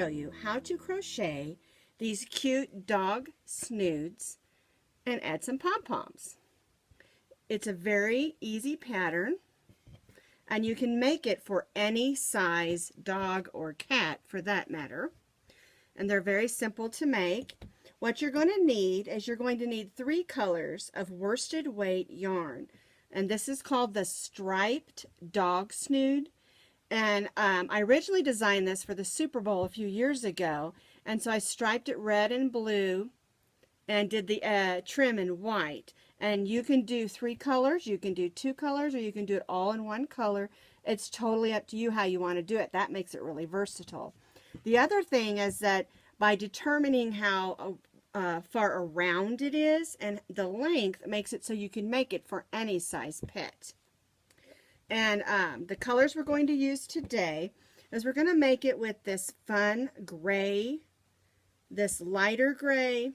you how to crochet these cute dog snoods and add some pom-poms. It's a very easy pattern, and you can make it for any size dog or cat for that matter. And they're very simple to make. What you're going to need is you're going to need 3 colors of worsted weight yarn. And this is called the striped dog snood. And I originally designed this for the Super Bowl a few years ago. And so I striped it red and blue and did the trim in white. And you can do 3 colors, you can do 2 colors, or you can do it all in one color. It's totally up to you how you want to do it. That makes it really versatile. The other thing is that by determining how far around it is and the length makes it so you can make it for any size pet. And the colors we're going to use today is we're going to make it with this fun gray, this lighter gray,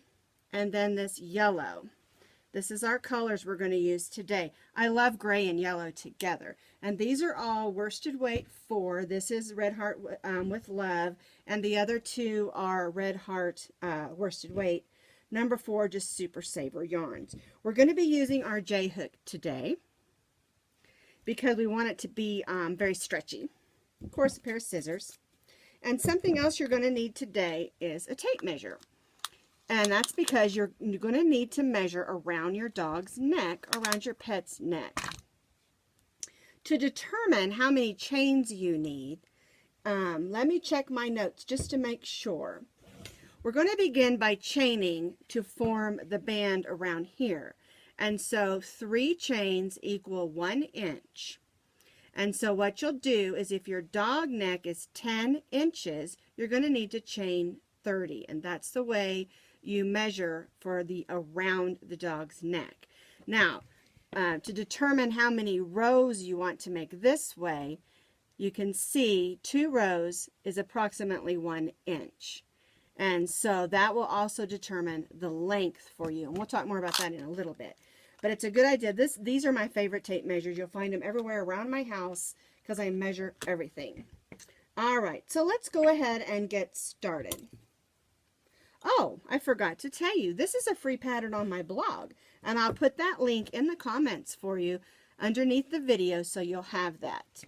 and then this yellow. This is our colors we're going to use today. I love gray and yellow together. And these are all worsted weight 4. This is Red Heart with Love. And the other 2 are Red Heart worsted weight. Number 4, just Super Saver yarns. We're going to be using our J-hook today because we want it to be very stretchy. Of course, a pair of scissors. And something else you're going to need today is a tape measure. And that's because you're going to need to measure around your dog's neck, around your pet's neck. To determine how many chains you need, let me check my notes just to make sure. We're going to begin by chaining to form the band around here. And so 3 chains equal 1 inch. And so what you'll do is if your dog neck is 10 inches, you're going to need to chain 30. And that's the way you measure for the around the dog's neck. Now, to determine how many rows you want to make this way, you can see 2 rows is approximately 1 inch. And so that will also determine the length for you. And we'll talk more about that in a little bit. But it's a good idea. These are my favorite tape measures. You'll find them everywhere around my house because I measure everything. All right, so let's go ahead and get started. Oh, I forgot to tell you, this is a free pattern on my blog, and I'll put that link in the comments for you underneath the video so you'll have that.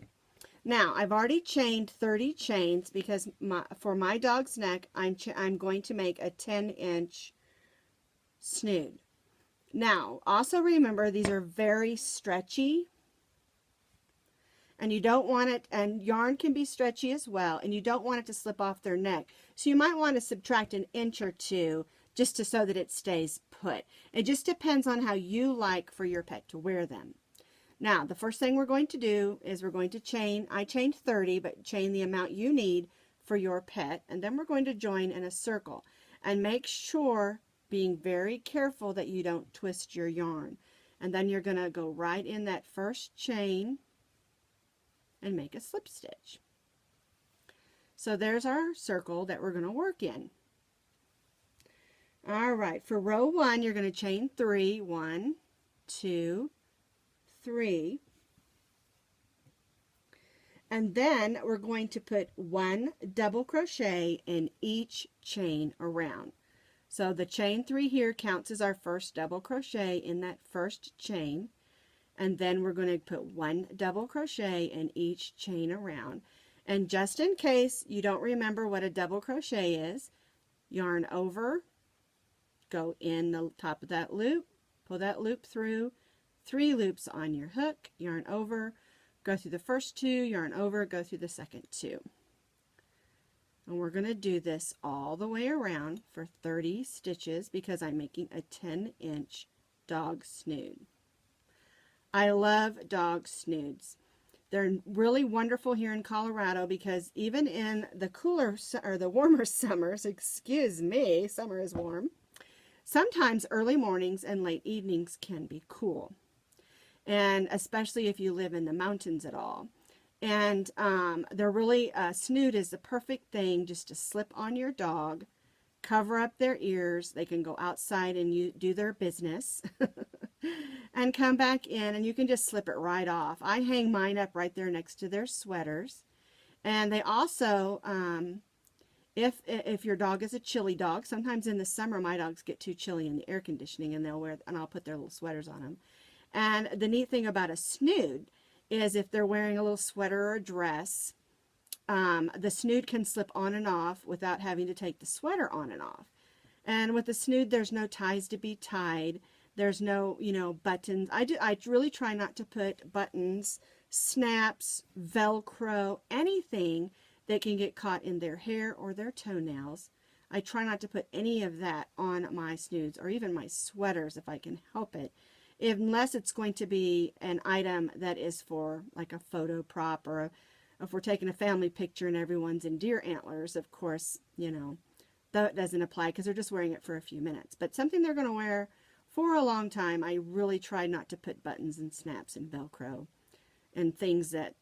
Now, I've already chained 30 chains because for my dog's neck, I'm going to make a 10-inch snood. Now, also remember, these are very stretchy, and you don't want it, and yarn can be stretchy as well, and you don't want it to slip off their neck. So you might want to subtract an inch or 2 just so that it stays put. It just depends on how you like for your pet to wear them. Now, the first thing we're going to do is we're going to chain. I chained 30, but chain the amount you need for your pet, and then we're going to join in a circle. And make sure, being very careful, that you don't twist your yarn. And then you're going to go right in that first chain and make a slip stitch. So there's our circle that we're going to work in. All right, for row 1, you're going to chain 3. 1, 2, 3. And then we're going to put 1 double crochet in each chain around. So the chain 3 here counts as our first double crochet in that first chain. And then we're going to put 1 double crochet in each chain around. And just in case you don't remember what a double crochet is, yarn over, go in the top of that loop, pull that loop through, 3 loops on your hook, yarn over, go through the first 2, yarn over, go through the second 2. And we're going to do this all the way around for 30 stitches because I'm making a 10-inch dog snood. I love dog snoods. They're really wonderful here in Colorado because even in the cooler or the warmer summers, excuse me, summer is warm, sometimes early mornings and late evenings can be cool. And especially if you live in the mountains at all. And they're really, snood is the perfect thing just to slip on your dog, cover up their ears. They can go outside and do their business and come back in, and you can just slip it right off. I hang mine up right there next to their sweaters. And they also, If your dog is a chilly dog, sometimes in the summer my dogs get too chilly in the air conditioning, and I'll put their little sweaters on them. And the neat thing about a snood is if they're wearing a little sweater or a dress, the snood can slip on and off without having to take the sweater on and off. And with the snood, there's no ties to be tied. There's no, buttons. I really try not to put buttons, snaps, Velcro, anything that can get caught in their hair or their toenails. I try not to put any of that on my snoods or even my sweaters if I can help it, unless it's going to be an item that is for like a photo prop, or if we're taking a family picture and everyone's in deer antlers, of course, that doesn't apply because they're just wearing it for a few minutes. But something they're going to wear for a long time, I really try not to put buttons and snaps and Velcro and things that,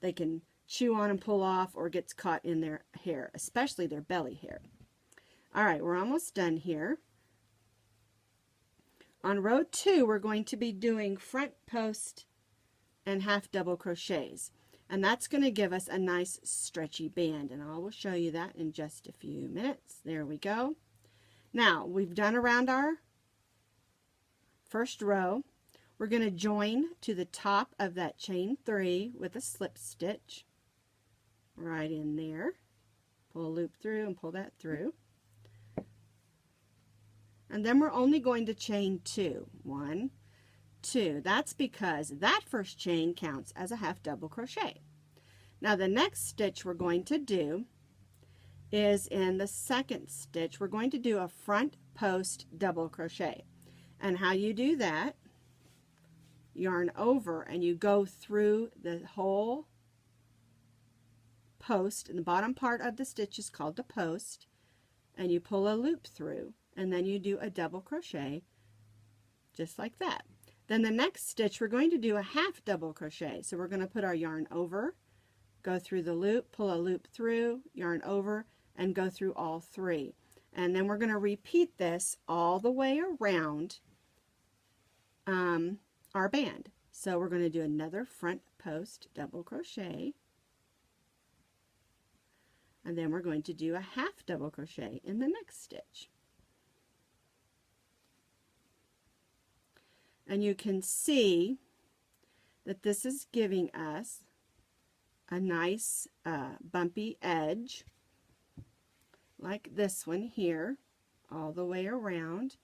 they can chew on and pull off or gets caught in their hair, especially their belly hair. All right, we're almost done here. On row 2, we're going to be doing front post and half double crochets, and that's going to give us a nice stretchy band, and I will show you that in just a few minutes. There we go. Now we've done around our first row. We're going to join to the top of that chain 3 with a slip stitch right in there. Pull a loop through and pull that through. And then we're only going to chain 2. 1, 2. That's because that first chain counts as a half double crochet. Now the next stitch we're going to do is in the second stitch. We're going to do a front post double crochet. And how you do that, yarn over and you go through the whole post, and the bottom part of the stitch is called the post, and you pull a loop through, and then you do a double crochet just like that. Then the next stitch we're going to do a half double crochet. So we're going to put our yarn over, go through the loop, pull a loop through, yarn over, and go through all 3. And then we're going to repeat this all the way around our band. So we're going to do another front post double crochet, and then we're going to do a half double crochet in the next stitch. And you can see that this is giving us a nice bumpy edge like this one here all the way around,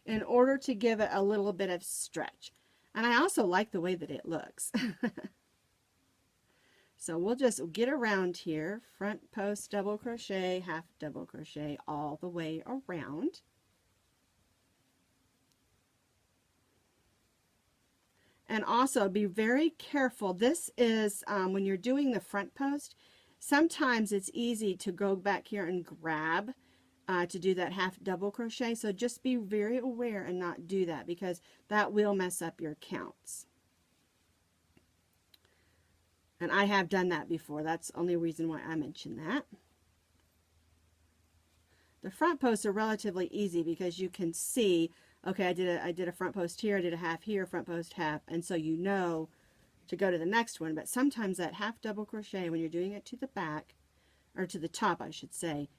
in order to give it a little bit of stretch. And I also like the way that it looks. So we'll just get around here, front post double crochet, half double crochet all the way around. And also be very careful. This is when you're doing the front post, sometimes it's easy to go back here and grab to do that half double crochet. So just be very aware and not do that, because that will mess up your counts. And I have done that before. That's the only reason why I mentioned that. The front posts are relatively easy because you can see, okay, I did a front post here, I did a half here, front post half, and so you know to go to the next one. But sometimes that half double crochet, when you're doing it to the back, or to the top I should say,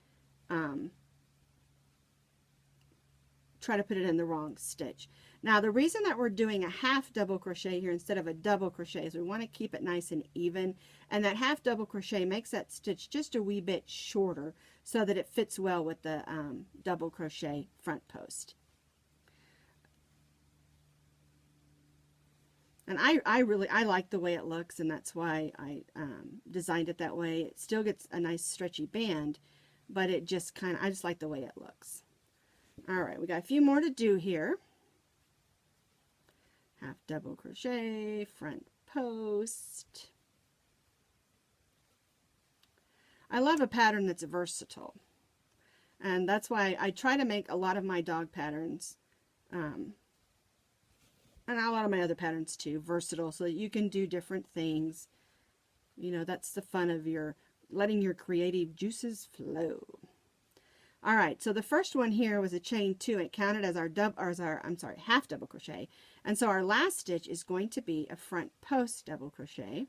try to put it in the wrong stitch. Now the reason that we're doing a half double crochet here instead of a double crochet is we want to keep it nice and even, and that half double crochet makes that stitch just a wee bit shorter so that it fits well with the double crochet front post. And I like the way it looks, and that's why I designed it that way. It still gets a nice stretchy band, but it just I just like the way it looks. All right, we got a few more to do here. Half double crochet, front post. I love a pattern that's versatile, and that's why I try to make a lot of my dog patterns, and a lot of my other patterns too, versatile, so that you can do different things. You know, that's the fun of letting your creative juices flow. All right, so the first one here was a chain 2. It counted as our half double crochet, and so our last stitch is going to be a front post double crochet.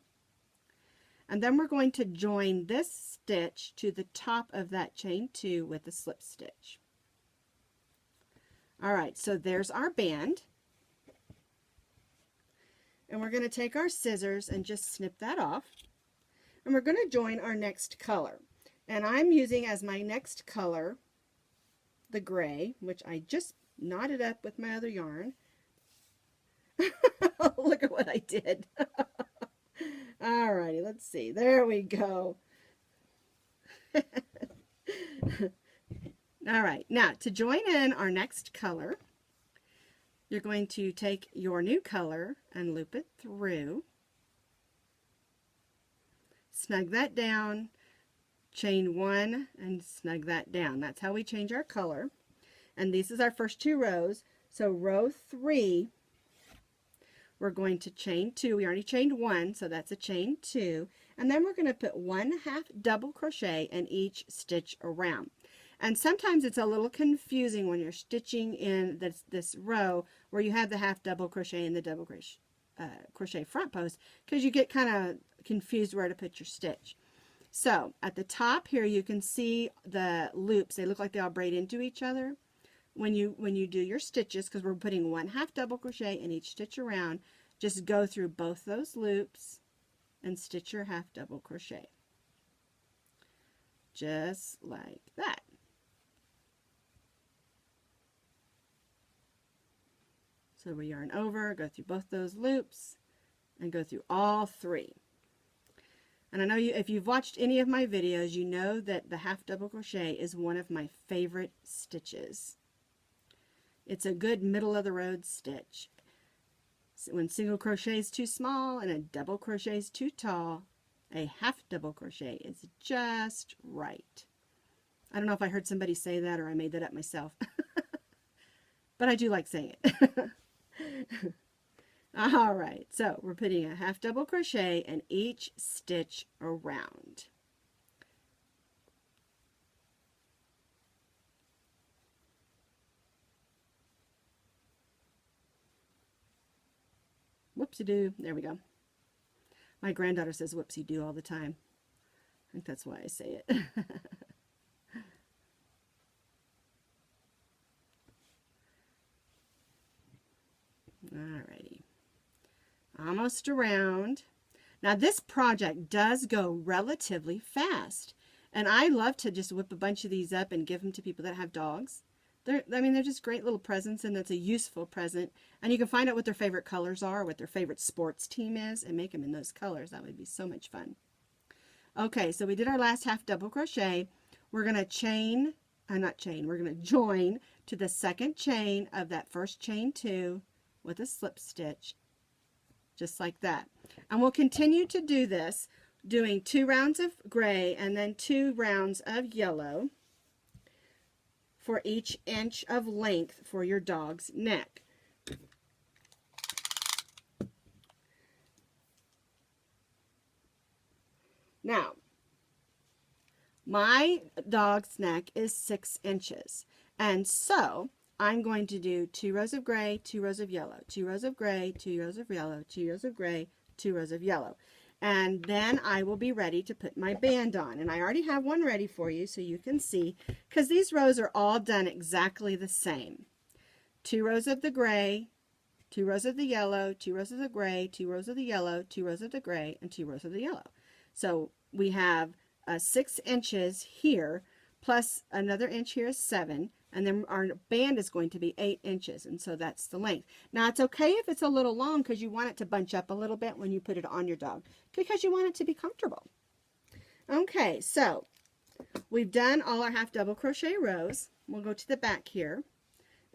And then we're going to join this stitch to the top of that chain 2 with a slip stitch. All right, so there's our band. And we're going to take our scissors and just snip that off. And we're going to join our next color. And I'm using as my next color the gray, which I just knotted up with my other yarn. Look at what I did. Alrighty, let's see. There we go. Alright, now to join in our next color, you're going to take your new color and loop it through. Snug that down, chain 1 and snug that down. That's how we change our color. And this is our first 2 rows. So row 3, we're going to chain 2. We already chained 1, so that's a chain 2. And then we're going to put 1/2 double crochet in each stitch around. And sometimes it's a little confusing when you're stitching in this row where you have the 1/2 double crochet in the double crochet front post, because you get kind of confused where to put your stitch. So at the top here you can see the loops. They look like they all braid into each other. When you do your stitches, because we're putting 1/2 double crochet in each stitch around, just go through both those loops and stitch your 1/2 double crochet. Just like that. So we yarn over, go through both those loops, and go through all 3. And I know if you've watched any of my videos, you know that the 1/2 double crochet is one of my favorite stitches. It's a good middle of the road stitch. So when single crochet is too small and a double crochet is too tall, a 1/2 double crochet is just right. I don't know if I heard somebody say that or I made that up myself. But I do like saying it. Alright, so we're putting a 1/2 double crochet in each stitch around. Whoopsie-doo. There we go. My granddaughter says whoopsie-doo all the time. I think that's why I say it. Alrighty. Almost around. Now this project does go relatively fast. And I love to just whip a bunch of these up and give them to people that have dogs. They're just great little presents, and it's a useful present. And you can find out what their favorite colors are, what their favorite sports team is, and make them in those colors. That would be so much fun. Okay, so we did our last 1/2 double crochet. We're going to we're going to join to the second chain of that first chain 2 with a slip stitch, just like that. And we'll continue to do this, doing 2 rounds of gray and then 2 rounds of yellow for each inch of length for your dog's neck. Now, my dog's neck is 6 inches, and so I'm going to do 2 rows of gray, 2 rows of yellow, 2 rows of gray, 2 rows of yellow, 2 rows of gray, 2 rows of yellow. And then I will be ready to put my band on. And I already have one ready for you so you can see, because these rows are all done exactly the same. 2 rows of the gray, 2 rows of the yellow, 2 rows of the gray, 2 rows of the yellow, 2 rows of the gray, and 2 rows of the yellow. So we have 6 inches here, plus another inch here is 7. And then our band is going to be 8 inches, and so that's the length. Now it's okay if it's a little long, because you want it to bunch up a little bit when you put it on your dog, because you want it to be comfortable. Okay, so we've done all our 1/2 double crochet rows. We'll go to the back here,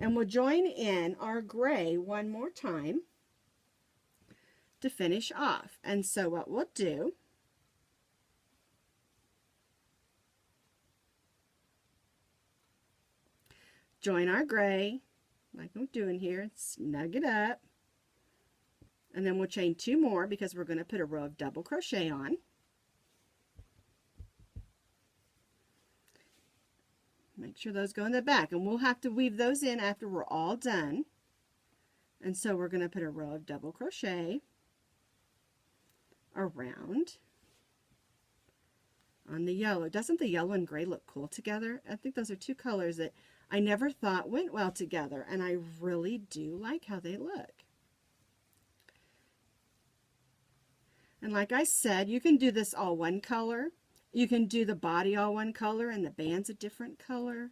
and we'll join in our gray one more time to finish off. And so what we'll do, join our gray, like I'm doing here, snug it up, and then we'll chain 2 more because we're going to put a row of double crochet on. Make sure those go in the back, and we'll have to weave those in after we're all done. And so we're going to put a row of double crochet around on the yellow. Doesn't the yellow and gray look cool together? I think those are two colors that I never thought went well together, and I really do like how they look. And like I said, you can do this all one color. You can do the body all one color and the band's a different color.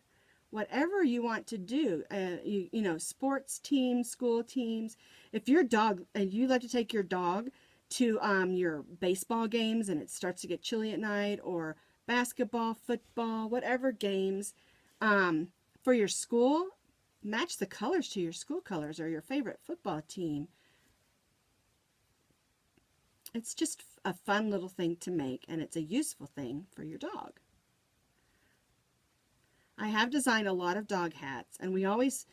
Whatever you want to do, you know, sports teams, school teams. If your dog, and you like to take your dog to your baseball games and it starts to get chilly at night, or basketball, football, whatever games, for your school, match the colors to your school colors or your favorite football team. It's just a fun little thing to make, and it's a useful thing for your dog. I have designed a lot of dog hats, and we always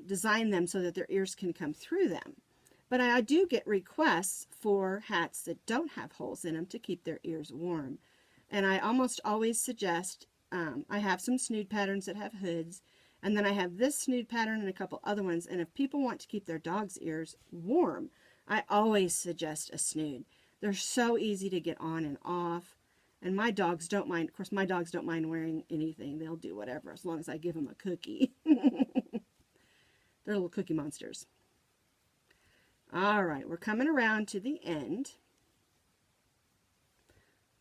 design them so that their ears can come through them. But I do get requests for hats that don't have holes in them to keep their ears warm. And I almost always suggest, I have some snood patterns that have hoods, and then I have this snood pattern and a couple other ones. And if people want to keep their dog's ears warm, I always suggest a snood. They're so easy to get on and off. And my dogs don't mind. Of course, my dogs don't mind wearing anything. They'll do whatever as long as I give them a cookie. They're little cookie monsters. All right, we're coming around to the end.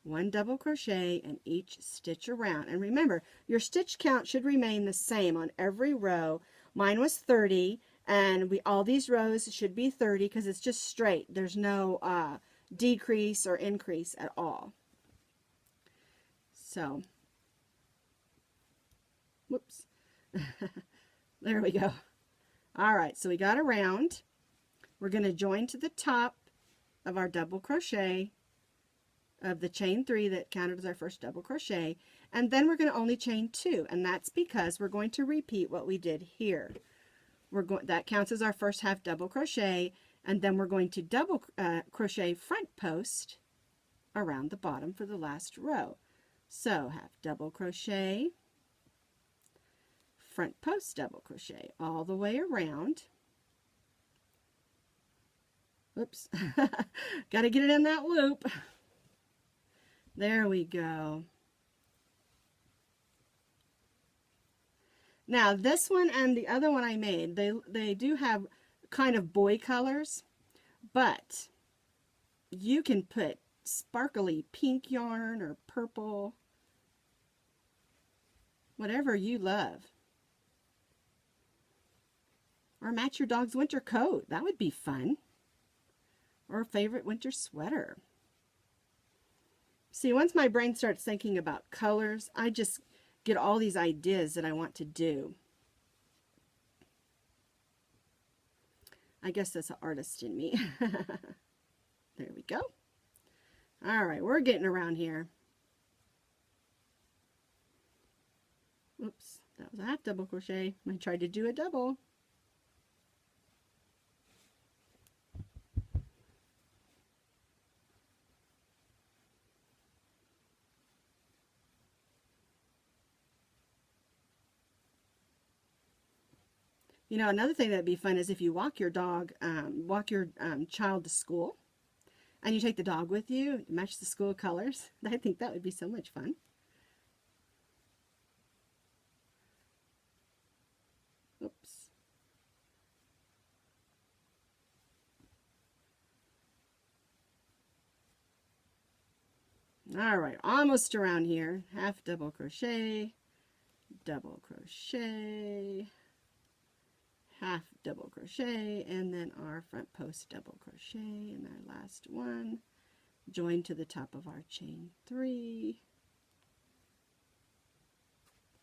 One double crochet in each stitch around. And remember, your stitch count should remain the same on every row. Mine was 30, and all these rows should be 30 because it's just straight. There's no decrease or increase at all. So, whoops, there we go. All right, so we got around. We're going to join to the top of our double crochet of the chain 3 that counted as our first double crochet, and then we're going to only chain 2, and that's because we're going to repeat what we did here. That counts as our first half double crochet, and then we're going to double crochet front post around the bottom for the last row. So half double crochet, front post double crochet all the way around. Oops, got to get it in that loop. There we go. Now this one and the other one I made, they do have kind of boy colors, but you can put sparkly pink yarn or purple, whatever you love. Or match your dog's winter coat. That would be fun. Or a favorite winter sweater. See, once my brain starts thinking about colors, I just get all these ideas that I want to do. I guess that's an artist in me. There we go. All right, we're getting around here. Oops, that was a half double crochet. I tried to do a double. You know, another thing that'd be fun is if you walk your dog, child to school, and you take the dog with you, match the school colors. I think that would be so much fun. Oops. All right, almost around here. Half double crochet, half double crochet, and then our front post double crochet, and our last one, join to the top of our chain 3,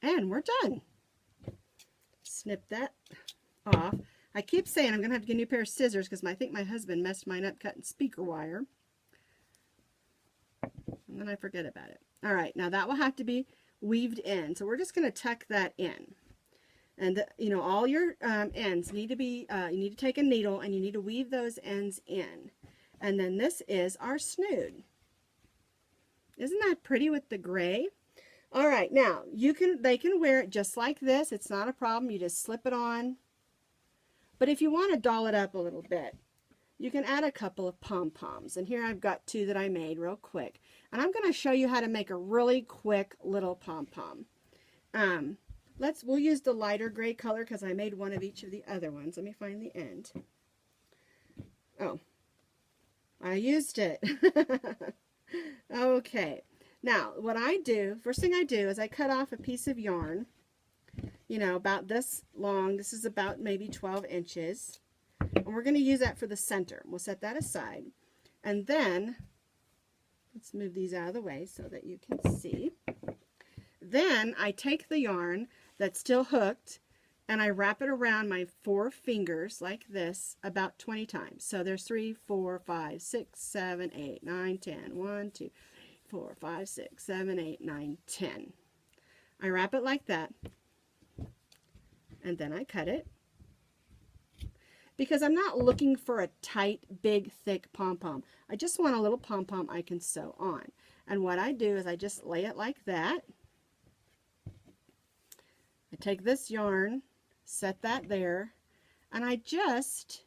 and we're done. Snip that off. I keep saying I'm gonna have to get a new pair of scissors because I think my husband messed mine up cutting speaker wire, and then I forget about it. All right, now that will have to be weaved in, so we're just going to tuck that in. And you know, all your ends need to be, you need to take a needle and you need to weave those ends in. And then this is our snood. Isn't that pretty with the gray? All right, now they can wear it just like this. It's not a problem. You just slip it on. But if you want to doll it up a little bit, you can add a couple of pom-poms. And here I've got two that I made real quick. And I'm going to show you how to make a really quick little pom-pom. We'll use the lighter gray color because I made one of each of the other ones. Let me find the end. Oh, I used it. Okay. Now, what I do, first thing I do is I cut off a piece of yarn, you know, about this long. This is about maybe 12 inches. And we're going to use that for the center. We'll set that aside. And then, let's move these out of the way so that you can see. Then I take the yarn that's still hooked and I wrap it around my 4 fingers like this about 20 times. So there's 3, 4, 5, 6, 7, 8, 9, 10. 1, 2, 4, 5, 6, 7, 8, 9, 10. I wrap it like that. And then I cut it. Because I'm not looking for a tight, big, thick pom-pom. I just want a little pom-pom I can sew on. And what I do is I just lay it like that. I take this yarn, set that there, and I just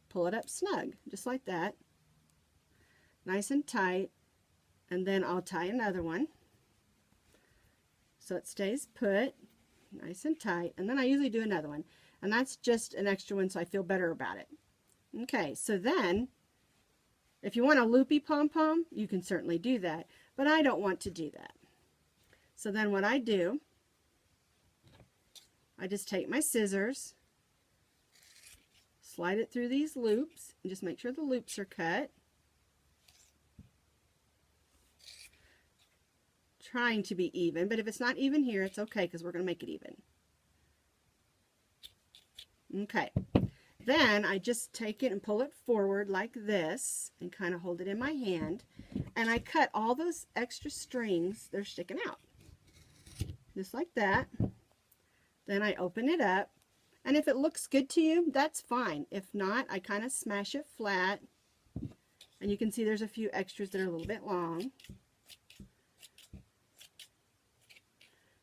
pull it up snug, just like that. Nice and tight. And then I'll tie another one so it stays put. Nice and tight, and then I usually do another one, and that's just an extra one so I feel better about it. Okay, so then if you want a loopy pom-pom, you can certainly do that, but I don't want to do that. So then what I do, I just take my scissors, slide it through these loops, and just make sure the loops are cut. Trying to be even, but if it's not even here, it's okay because we're going to make it even. Okay, then I just take it and pull it forward like this and kind of hold it in my hand, and I cut all those extra strings that are sticking out just like that. Then I open it up, and if it looks good to you, that's fine. If not, I kind of smash it flat, and you can see there's a few extras that are a little bit long.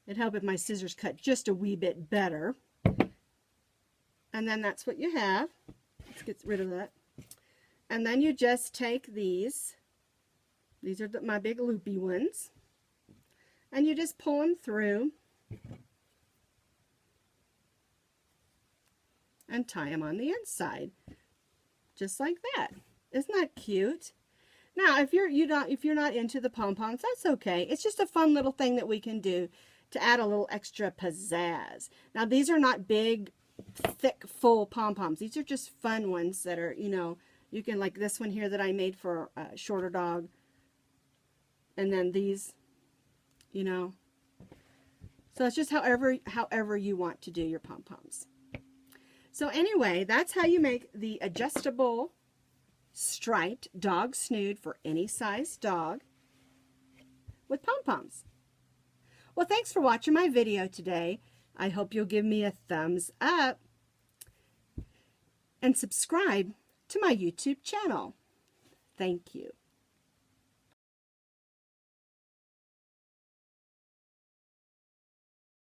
It'd help if my scissors cut just a wee bit better. And then that's what you have. Let's get rid of that. And then you just take these. These are my big loopy ones. And you just pull them through and tie them on the inside. Just like that. Isn't that cute? Now, if you're not into the pom-poms, that's okay. It's just a fun little thing that we can do to add a little extra pizzazz. Now, these are not big, thick, full pom-poms. These are just fun ones that are, you know, you can, like this one here that I made for a shorter dog. And then these, you know. So it's just however you want to do your pom-poms. So anyway, that's how you make the adjustable striped dog snood for any size dog with pom-poms. Well, thanks for watching my video today. I hope you'll give me a thumbs up and subscribe to my YouTube channel. Thank you.